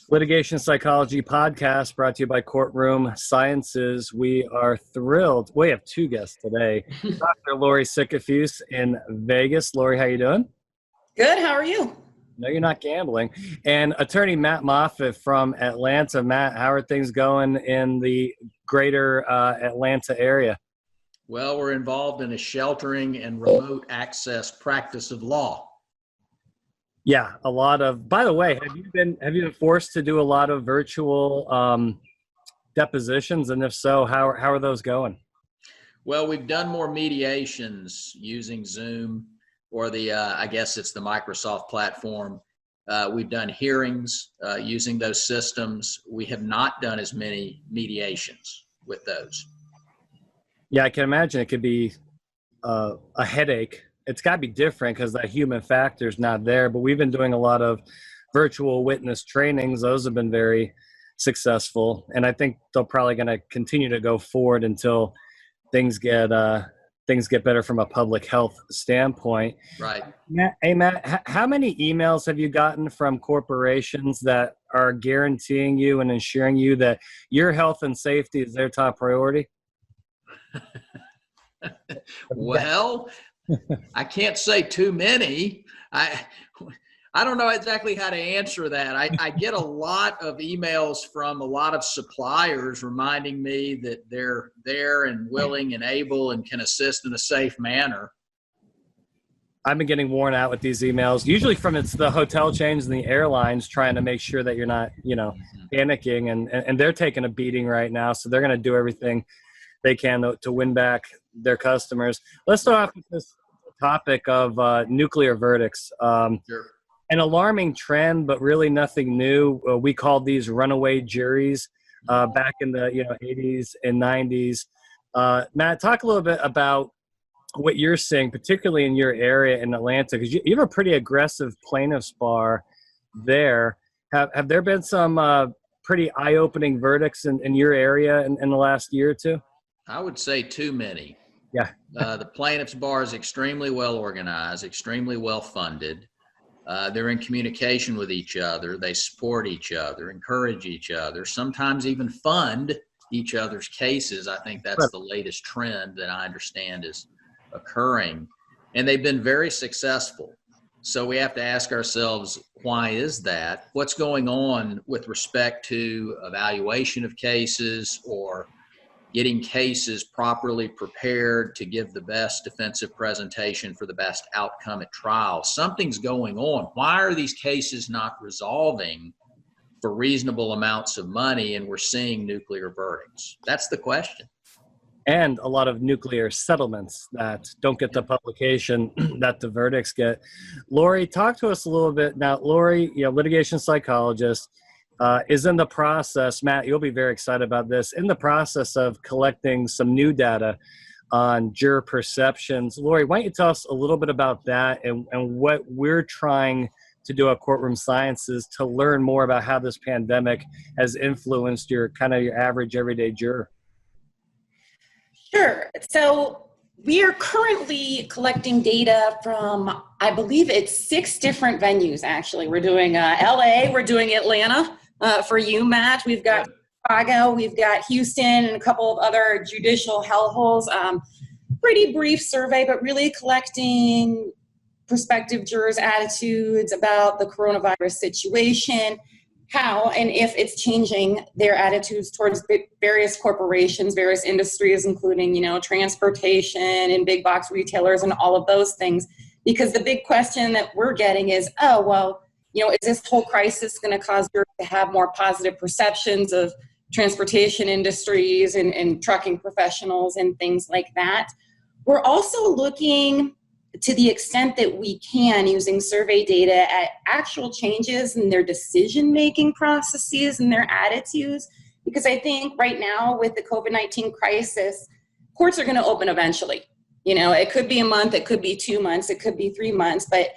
Litigation Psychology Podcast brought to you by Courtroom Sciences. We are thrilled. We have two guests today. Dr. Lorie Sicafuse in Vegas. Lorie, how you doing? Good. How are you? No, you're not gambling. And attorney Matt Moffett from Atlanta. Matt, how are things going in the greater Atlanta area? Well, we're involved in a sheltering and remote access practice of law. Yeah, a lot of. By the way, have you been forced to do a lot of virtual depositions? And if so, how are those going? Well, we've done more mediations using Zoom or I guess it's the Microsoft platform. We've done hearings using those systems. We have not done as many mediations with those. Yeah, I can imagine it could be a headache. It's got to be different because that human factor is not there. But we've been doing a lot of virtual witness trainings. Those have been very successful. And I think they're probably going to continue to go forward until things get better from a public health standpoint. Right. Hey, Matt, how many emails have you gotten from corporations that are guaranteeing you and ensuring you that your health and safety is their top priority? Well, I can't say too many. I don't know exactly how to answer that. I get a lot of emails from a lot of suppliers reminding me that they're there and willing and able and can assist in a safe manner. I've been getting worn out with these emails, usually from it's the hotel chains and the airlines trying to make sure that you're not, panicking and they're taking a beating right now. So they're going to do everything they can to win back their customers. Let's start off with this topic of nuclear verdicts. Sure. An alarming trend, but really nothing new. We called these runaway juries back in the 80s and 90s. Matt, talk a little bit about what you're seeing, particularly in your area in Atlanta, because you have a pretty aggressive plaintiffs bar there. Have there been some pretty eye-opening verdicts in your area in the last year or two? I would say too many. Yeah. The plaintiffs' bar is extremely well organized, extremely well funded. They're in communication with each other. They support each other, encourage each other, sometimes even fund each other's cases. I think that's the latest trend that I understand is occurring. And they've been very successful. So we have to ask ourselves, why is that? What's going on with respect to evaluation of cases or getting cases properly prepared to give the best defensive presentation for the best outcome at trial? Something's going on. Why are these cases not resolving for reasonable amounts of money and we're seeing nuclear verdicts? That's the question. And a lot of nuclear settlements that don't get the publication that the verdicts get. Lorie, talk to us a little bit. Now, Lorie, litigation psychologist, is in the process, Matt, you'll be very excited about this, in the process of collecting some new data on juror perceptions. Lorie, why don't you tell us a little bit about that and what we're trying to do at Courtroom Sciences to learn more about how this pandemic has influenced your average everyday juror? Sure. So we are currently collecting data from, I believe it's 6 different venues, actually. We're doing LA, we're doing Atlanta. For you, Matt, we've got Chicago, we've got Houston, and a couple of other judicial hellholes. Pretty brief survey, but really collecting prospective jurors' attitudes about the coronavirus situation, how and if it's changing their attitudes towards various corporations, various industries, including, transportation and big box retailers and all of those things. Because the big question that we're getting is, is this whole crisis going to cause jurors to have more positive perceptions of transportation industries and trucking professionals and things like that? We're also looking to the extent that we can using survey data at actual changes in their decision-making processes and their attitudes. Because I think right now with the COVID-19 crisis, courts are going to open eventually. It could be a month, it could be 2 months, it could be 3 months, but,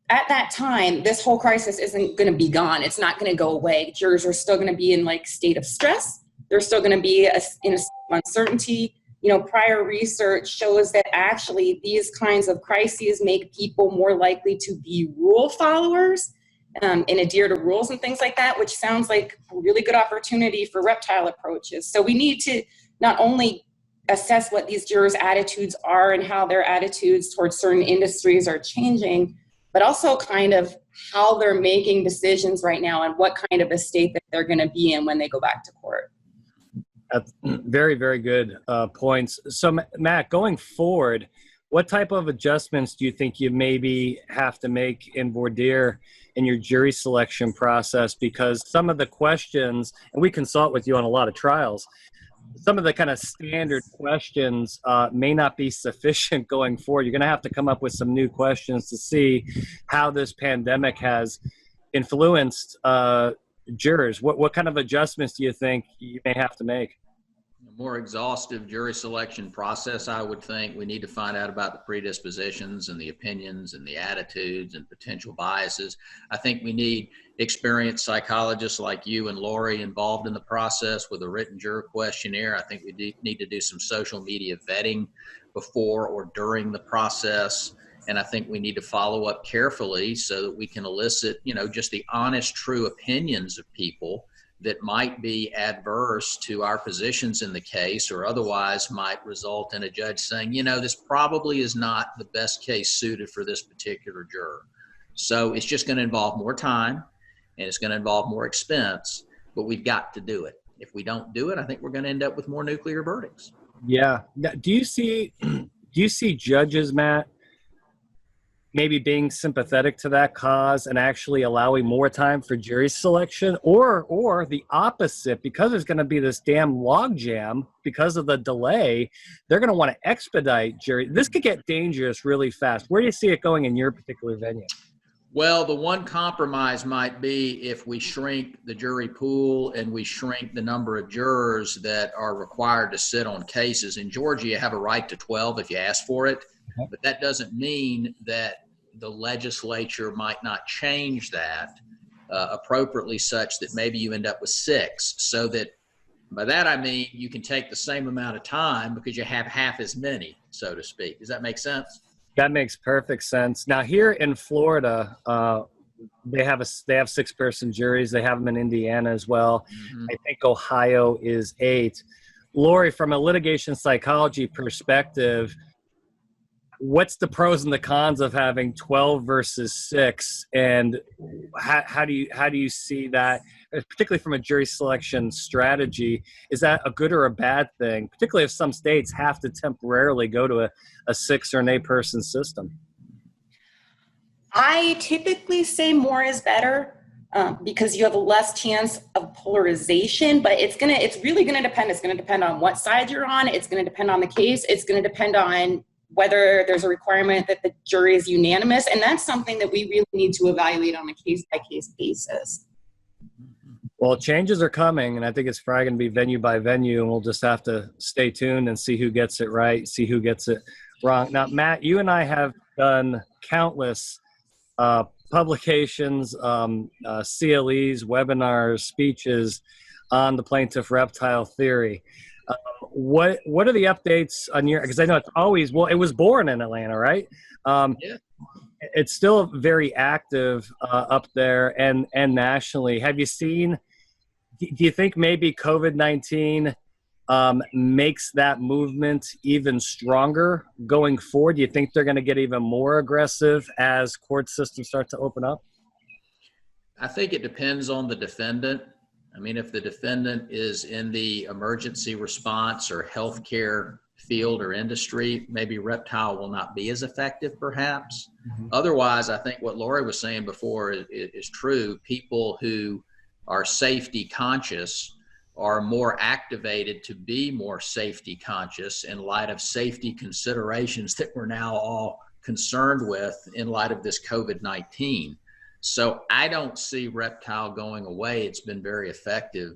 at that time, this whole crisis isn't going to be gone. It's not going to go away. Jurors are still going to be in state of stress. They're still going to be in a state of uncertainty. Prior research shows that actually these kinds of crises make people more likely to be rule followers and adhere to rules and things like that, which sounds like a really good opportunity for reptile approaches. So we need to not only assess what these jurors' attitudes are and how their attitudes towards certain industries are changing, but also kind of how they're making decisions right now and what kind of a state that they're going to be in when they go back to court. That's very, very good points. So, Matt, going forward, what type of adjustments do you think you maybe have to make in voir dire in your jury selection process? Because some of the questions, and we consult with you on a lot of trials, some of the kind of standard questions may not be sufficient going forward. You're going to have to come up with some new questions to see how this pandemic has influenced jurors. What kind of adjustments do you think you may have to make? A more exhaustive jury selection process, I would think. We need to find out about the predispositions and the opinions and the attitudes and potential biases. I think we need experienced psychologists like you and Lorie involved in the process with a written juror questionnaire. I think we need to do some social media vetting before or during the process. And I think we need to follow up carefully so that we can elicit, just the honest, true opinions of people that might be adverse to our positions in the case or otherwise might result in a judge saying, this probably is not the best case suited for this particular juror. So it's just going to involve more time and it's going to involve more expense, but we've got to do it. If we don't do it, I think we're going to end up with more nuclear verdicts. Yeah. Do you see judges, Matt, maybe being sympathetic to that cause and actually allowing more time for jury selection, or the opposite, because there's going to be this damn logjam because of the delay, they're going to want to expedite jury? This could get dangerous really fast. Where do you see it going in your particular venue? Well, the one compromise might be if we shrink the jury pool and we shrink the number of jurors that are required to sit on cases. In Georgia, you have a right to 12 if you ask for it, but that doesn't mean that the legislature might not change that appropriately such that maybe you end up with 6. So that by that I mean you can take the same amount of time because you have half as many, so to speak. Does that make sense? That makes perfect sense. Now here in Florida, they have 6-person juries. They have them in Indiana as well. Mm-hmm. I think Ohio is 8. Lorie, from a litigation psychology perspective, what's the pros and the cons of having 12 versus 6, and how do you see that, particularly from a jury selection strategy? Is that a good or a bad thing, particularly if some states have to temporarily go to a 6 or an 8-person system? I typically say more is better because you have a less chance of polarization, but it's really going to depend. It's going to depend on what side you're on. It's going to depend on the case. It's going to depend on whether there's a requirement that the jury is unanimous. And that's something that we really need to evaluate on a case-by-case basis. Well, changes are coming, and I think it's probably going to be venue by venue, and we'll just have to stay tuned and see who gets it right, see who gets it wrong. Now, Matt, you and I have done countless publications, CLEs, webinars, speeches on the plaintiff reptile theory. What are the updates on your, because I know it's always, well, it was born in Atlanta, right? Yeah. It's still very active up there and nationally. Have you seen, do you think maybe COVID-19 makes that movement even stronger going forward? Do you think they're going to get even more aggressive as court systems start to open up? I think it depends on the defendant. I mean, if the defendant is in the emergency response or healthcare field or industry, maybe reptile will not be as effective, perhaps. Mm-hmm. Otherwise, I think what Lorie was saying before is true. People who are safety conscious are more activated to be more safety conscious in light of safety considerations that we're now all concerned with in light of this COVID-19. So I don't see reptile going away. It's been very effective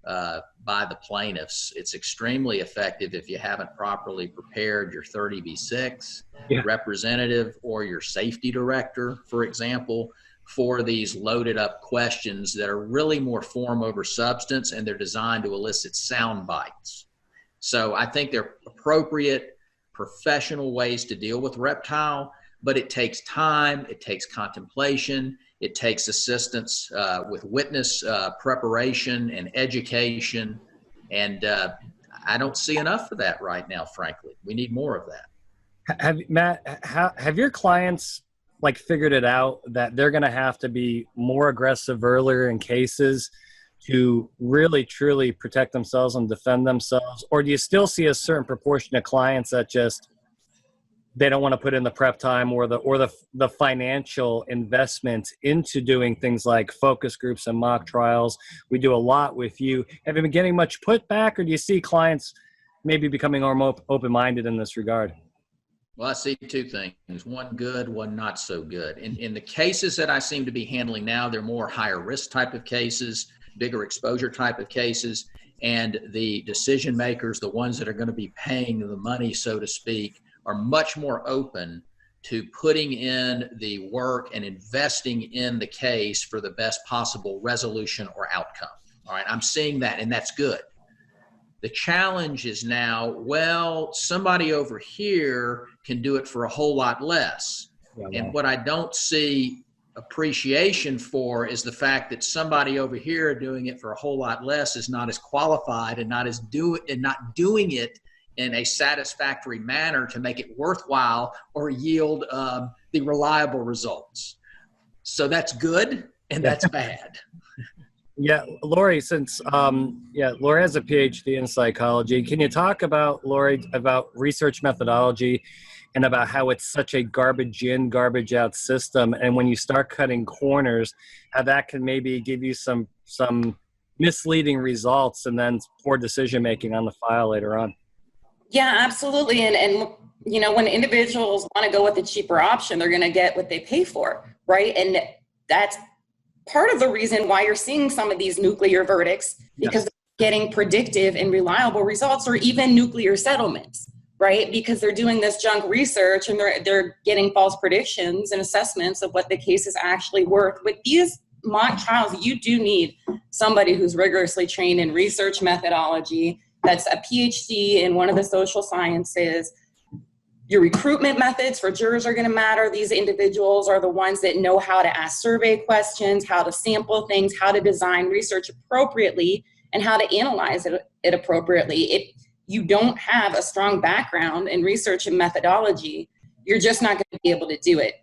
by the plaintiffs. It's extremely effective if you haven't properly prepared your 30B6 representative or your safety director, for example, for these loaded up questions that are really more form over substance, and they're designed to elicit sound bites. So I think they're appropriate professional ways to deal with reptile, but it takes time, it takes contemplation, It takes assistance with witness preparation and education. And I don't see enough of that right now, frankly. We need more of that. Have your clients like figured it out that they're going to have to be more aggressive earlier in cases to really truly protect themselves and defend themselves? Or do you still see a certain proportion of clients that just, they don't want to put in the prep time or the financial investment into doing things like focus groups and mock trials? We do a lot with you. Have you been getting much putback, or do you see clients maybe becoming more open-minded in this regard? Well, I see two things, one good, one not so good. In the cases that I seem to be handling now, they're more higher risk type of cases, bigger exposure type of cases, and the decision makers, the ones that are going to be paying the money, so to speak, are much more open to putting in the work and investing in the case for the best possible resolution or outcome. All right, I'm seeing that, and that's good. The challenge is now, well, somebody over here can do it for a whole lot less. And what I don't see appreciation for is the fact that somebody over here doing it for a whole lot less is not as qualified and not doing it in a satisfactory manner to make it worthwhile or yield the reliable results. So that's good and that's bad. Yeah, Lorie, since Lorie has a PhD in psychology, can you talk about, Lorie, about research methodology and about how it's such a garbage in, garbage out system, and when you start cutting corners, how that can maybe give you some misleading results and then poor decision making on the file later on? Yeah, absolutely. And you know, when individuals want to go with the cheaper option, they're going to get what they pay for, right? And that's part of the reason why you're seeing some of these nuclear verdicts, because they're getting predictive and reliable results, or even nuclear settlements, right? Because they're doing this junk research and they're getting false predictions and assessments of what the case is actually worth. With these mock trials, you do need somebody who's rigorously trained in research methodology, that's a PhD in one of the social sciences. Your recruitment methods for jurors are going to matter. These individuals are the ones that know how to ask survey questions, how to sample things, how to design research appropriately, and how to analyze it appropriately. If you don't have a strong background in research and methodology, you're just not going to be able to do it.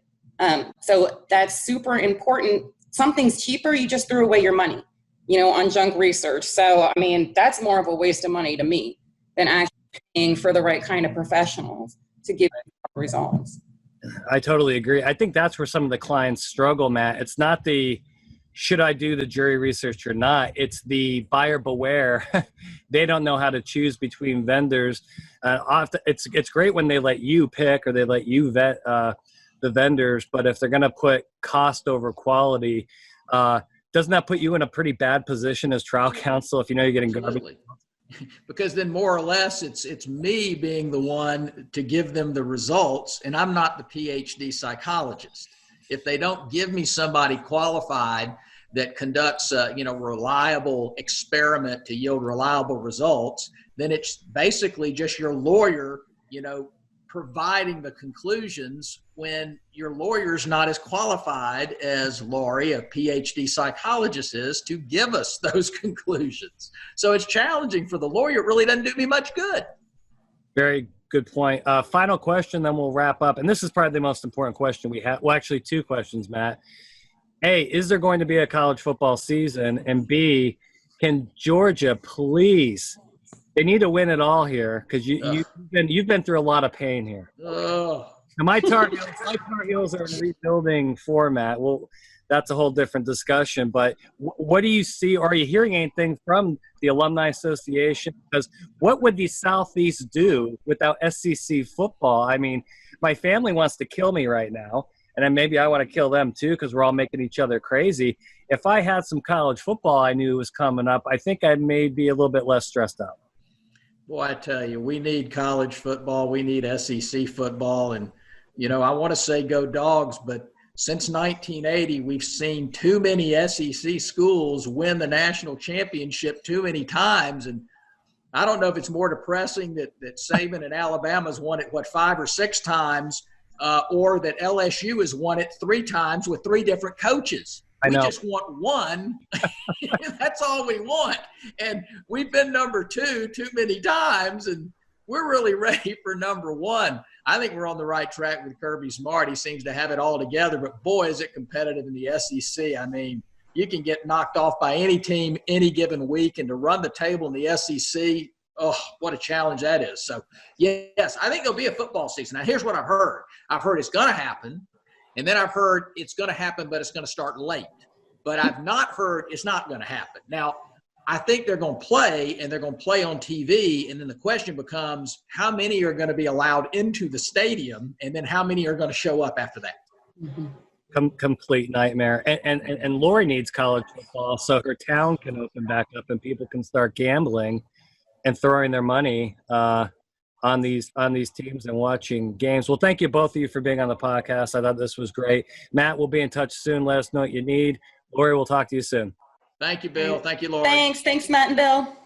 So that's super important. Something's cheaper, you just threw away your money, on junk research. So, I mean, that's more of a waste of money to me than actually paying for the right kind of professionals to give results. I totally agree. I think that's where some of the clients struggle, Matt. It's not the, should I do the jury research or not? It's the buyer beware. They don't know how to choose between vendors. It's great when they let you pick or they let you vet the vendors, but if they're going to put cost over quality, doesn't that put you in a pretty bad position as trial counsel if you know you're getting garbage? Because then more or less it's me being the one to give them the results, and I'm not the PhD psychologist. If they don't give me somebody qualified that conducts a reliable experiment to yield reliable results, then it's basically just your lawyer, providing the conclusions when your lawyer's not as qualified as Lorie, a PhD psychologist, is to give us those conclusions. So it's challenging for the lawyer. It really doesn't do me much good. Very good point. Final question, then we'll wrap up. And this is probably the most important question we have. Well, actually, two questions, Matt. A, is there going to be a college football season? And B, can Georgia please, they need to win it all here, because you've been through a lot of pain here. And my Tar Heels are in a rebuilding format. Well, that's a whole different discussion. But what do you see? Are you hearing anything from the Alumni Association? Because what would the Southeast do without SEC football? I mean, my family wants to kill me right now, and then maybe I want to kill them too, because we're all making each other crazy. If I had some college football I knew was coming up, I think I may be a little bit less stressed out. Boy, I tell you, we need college football. We need SEC football. And, I want to say go Dogs, but since 1980, we've seen too many SEC schools win the national championship too many times. And I don't know if it's more depressing that Saban and Alabama's won it, 5 or 6 times, or that LSU has won it 3 times with 3 different coaches. I know. We just want one. That's all we want. And we've been number 2 too many times, and we're really ready for number 1. I think we're on the right track with Kirby Smart. He seems to have it all together, but boy, is it competitive in the SEC. I mean, you can get knocked off by any team any given week, and to run the table in the SEC, oh, what a challenge that is. So, yes, I think there'll be a football season. Now, here's what I've heard. I've heard it's going to happen, and then I've heard it's going to happen, but it's going to start late. But I've not heard it's not going to happen. Now, I think they're going to play, and they're going to play on TV, and then the question becomes how many are going to be allowed into the stadium, and then how many are going to show up after that. Complete nightmare. And Lorie needs college football so her town can open back up and people can start gambling and throwing their money on these teams and watching games. Well, thank you both of you for being on the podcast. I thought this was great. Matt, we'll be in touch soon. Let us know what you need. Lorie, we'll talk to you soon. Thank you, Bill. Thank you, Lorie. Thanks, Matt and Bill.